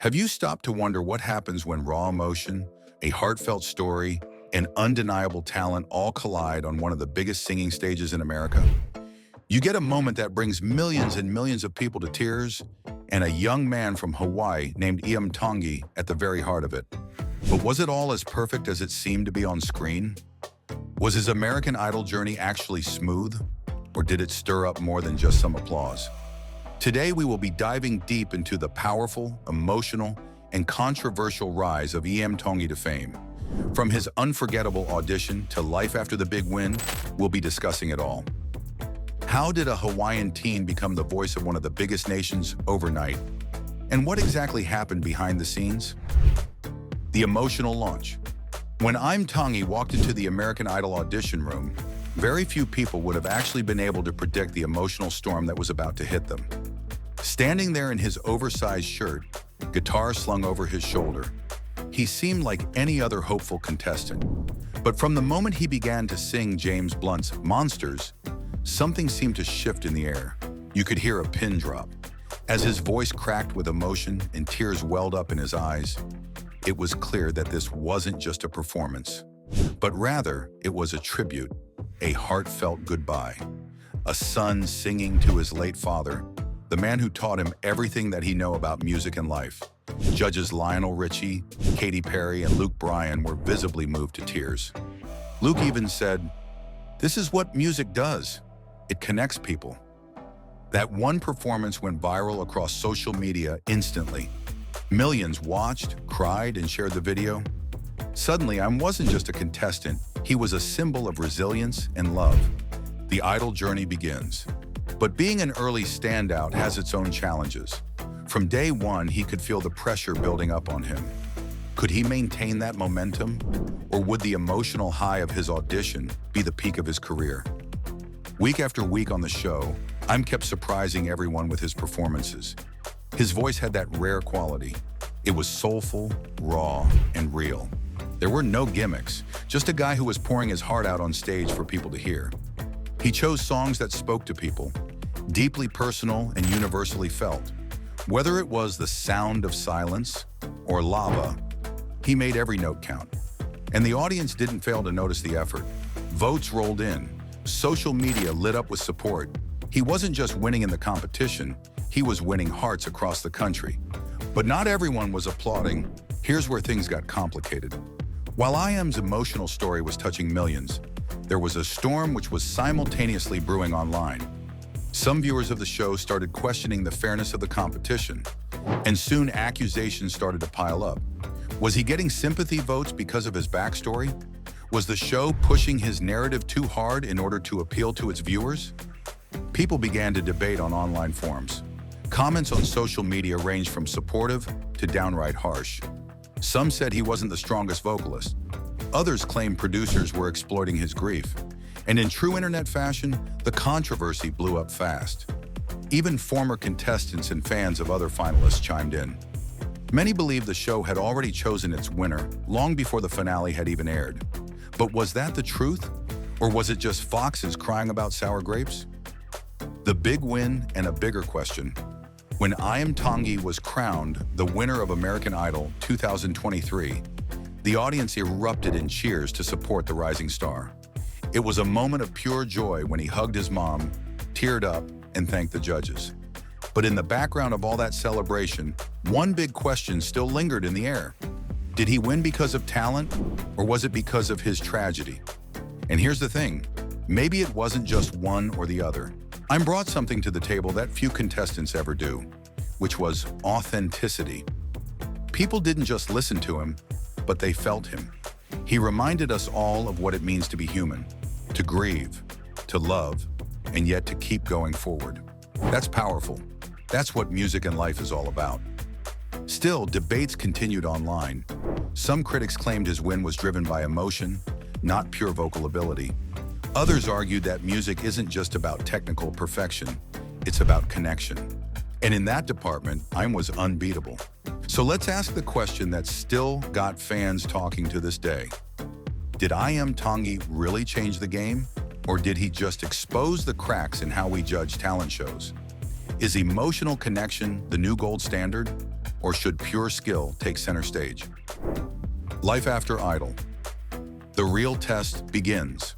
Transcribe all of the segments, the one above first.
Have you stopped to wonder what happens when raw emotion, a heartfelt story, and undeniable talent all collide on one of the biggest singing stages in America? You get a moment that brings millions and millions of people to tears, and a young man from Hawaii named Iam Tongi at the very heart of it. But was it all as perfect as it seemed to be on screen? Was his American Idol journey actually smooth, or did it stir up more than just some applause? Today, we will be diving deep into the powerful, emotional, and controversial rise of Iam Tongi to fame. From his unforgettable audition to life after the big win, we'll be discussing it all. How did a Hawaiian teen become the voice of one of the biggest nations overnight? And what exactly happened behind the scenes? The emotional launch. When Iam Tongi walked into the American Idol audition room, very few people would have actually been able to predict the emotional storm that was about to hit them. Standing there in his oversized shirt, guitar slung over his shoulder, he seemed like any other hopeful contestant. But from the moment he began to sing James Blunt's Monsters, something seemed to shift in the air. You could hear a pin drop. As his voice cracked with emotion and tears welled up in his eyes, it was clear that this wasn't just a performance, but rather it was a tribute, a heartfelt goodbye. A son singing to his late father, the man who taught him everything that he knew about music and life. Judges Lionel Richie, Katy Perry, and Luke Bryan were visibly moved to tears. Luke even said, "This is what music does. It connects people." That one performance went viral across social media instantly. Millions watched, cried, and shared the video. Suddenly, I wasn't just a contestant, he was a symbol of resilience and love. The Idol journey begins. But being an early standout has its own challenges. From day one, he could feel the pressure building up on him. Could he maintain that momentum? Or would the emotional high of his audition be the peak of his career? Week after week on the show, Iam kept surprising everyone with his performances. His voice had that rare quality. It was soulful, raw, and real. There were no gimmicks, just a guy who was pouring his heart out on stage for people to hear. He chose songs that spoke to people, deeply personal and universally felt. Whether it was The Sound of Silence or Lava, he made every note count. And the audience didn't fail to notice the effort. Votes rolled in. Social media lit up with support. He wasn't just winning in the competition, he was winning hearts across the country. But not everyone was applauding. Here's where things got complicated. While Iam's emotional story was touching millions, there was a storm which was simultaneously brewing online. Some viewers of the show started questioning the fairness of the competition, and soon accusations started to pile up. Was he getting sympathy votes because of his backstory? Was the show pushing his narrative too hard in order to appeal to its viewers? People began to debate on online forums. Comments on social media ranged from supportive to downright harsh. Some said he wasn't the strongest vocalist. Others claimed producers were exploiting his grief. And in true internet fashion, the controversy blew up fast. Even former contestants and fans of other finalists chimed in. Many believed the show had already chosen its winner long before the finale had even aired. But was that the truth? Or was it just foxes crying about sour grapes? The big win and a bigger question. When Iam Tongi was crowned the winner of American Idol 2023, the audience erupted in cheers to support the rising star. It was a moment of pure joy when he hugged his mom, teared up, and thanked the judges. But in the background of all that celebration, one big question still lingered in the air. Did he win because of talent, or was it because of his tragedy? And here's the thing, maybe it wasn't just one or the other. Iam brought something to the table that few contestants ever do, which was authenticity. People didn't just listen to him, but they felt him. He reminded us all of what it means to be human, to grieve, to love, and yet to keep going forward. That's powerful. That's what music and life is all about. Still, debates continued online. Some critics claimed his win was driven by emotion, not pure vocal ability. Others argued that music isn't just about technical perfection, it's about connection. And in that department, Iam was unbeatable. So let's ask the question that's still got fans talking to this day. Did Iam Tongi really change the game? Or did he just expose the cracks in how we judge talent shows? Is emotional connection the new gold standard? or should pure skill take center stage? Life after Idol. The real test begins.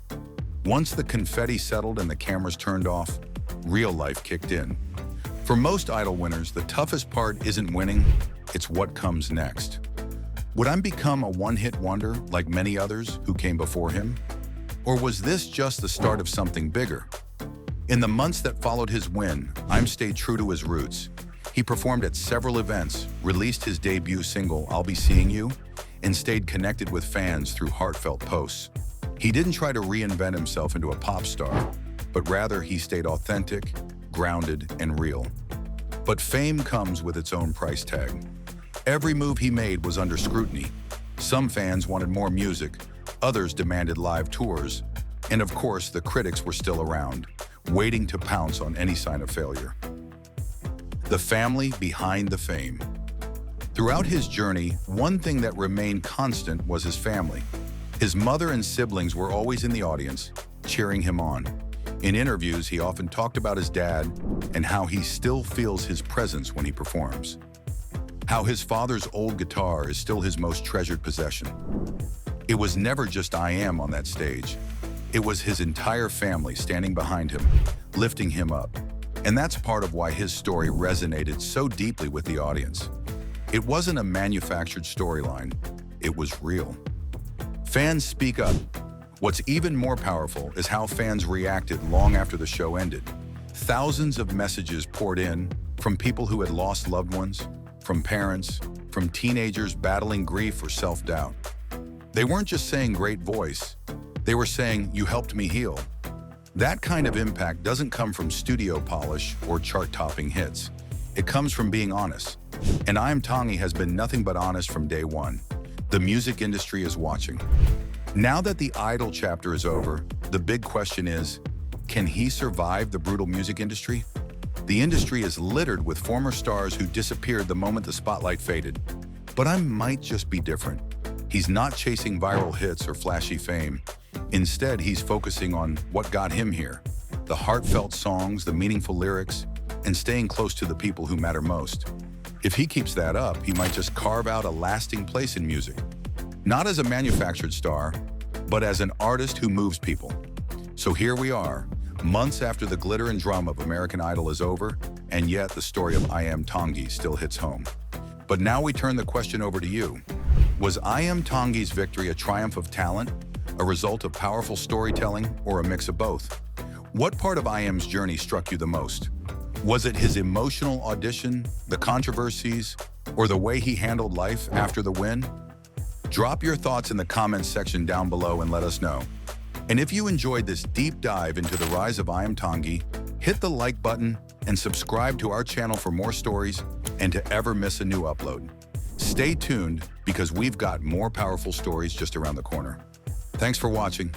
Once the confetti settled and the cameras turned off, real life kicked in. For most Idol winners, the toughest part isn't winning, it's what comes next. Would I become a one-hit wonder like many others who came before him? Or was this just the start of something bigger? In the months that followed his win, Iam stayed true to his roots. He performed at several events, released his debut single, I'll Be Seeing You, and stayed connected with fans through heartfelt posts. He didn't try to reinvent himself into a pop star, but rather he stayed authentic, grounded, and real. But fame comes with its own price tag. Every move he made was under scrutiny. Some fans wanted more music, others demanded live tours, and of course the critics were still around, waiting to pounce on any sign of failure. The family behind the fame. Throughout his journey, one thing that remained constant was his family. His mother and siblings were always in the audience, cheering him on. In interviews, he often talked about his dad and how he still feels his presence when he performs. How his father's old guitar is still his most treasured possession. It was never just Iam on that stage. It was his entire family standing behind him, lifting him up. And that's part of why his story resonated so deeply with the audience. It wasn't a manufactured storyline, it was real. Fans speak up. What's even more powerful is how fans reacted long after the show ended. Thousands of messages poured in from people who had lost loved ones, from parents, from teenagers battling grief or self-doubt. They weren't just saying great voice, they were saying, you helped me heal. That kind of impact doesn't come from studio polish or chart-topping hits. It comes from being honest. And Iam Tongi has been nothing but honest from day one. The music industry is watching. Now that the Idol chapter is over, the big question is, can he survive the brutal music industry? The industry is littered with former stars who disappeared the moment the spotlight faded. But Iam might just be different. He's not chasing viral hits or flashy fame. Instead, he's focusing on what got him here. The heartfelt songs, the meaningful lyrics, and staying close to the people who matter most. If he keeps that up, he might just carve out a lasting place in music. Not as a manufactured star, but as an artist who moves people. So here we are, months after the glitter and drama of American Idol is over, and yet the story of Iam Tongi still hits home. But now we turn the question over to you. Was Iam Tongi's victory a triumph of talent, a result of powerful storytelling, or a mix of both? What part of Iam's journey struck you the most? Was it his emotional audition, the controversies, or the way he handled life after the win? Drop your thoughts in the comments section down below and let us know. And if you enjoyed this deep dive into the rise of Iam Tongi, hit the like button and subscribe to our channel for more stories and to ever miss a new upload. Stay tuned because we've got more powerful stories just around the corner. Thanks for watching.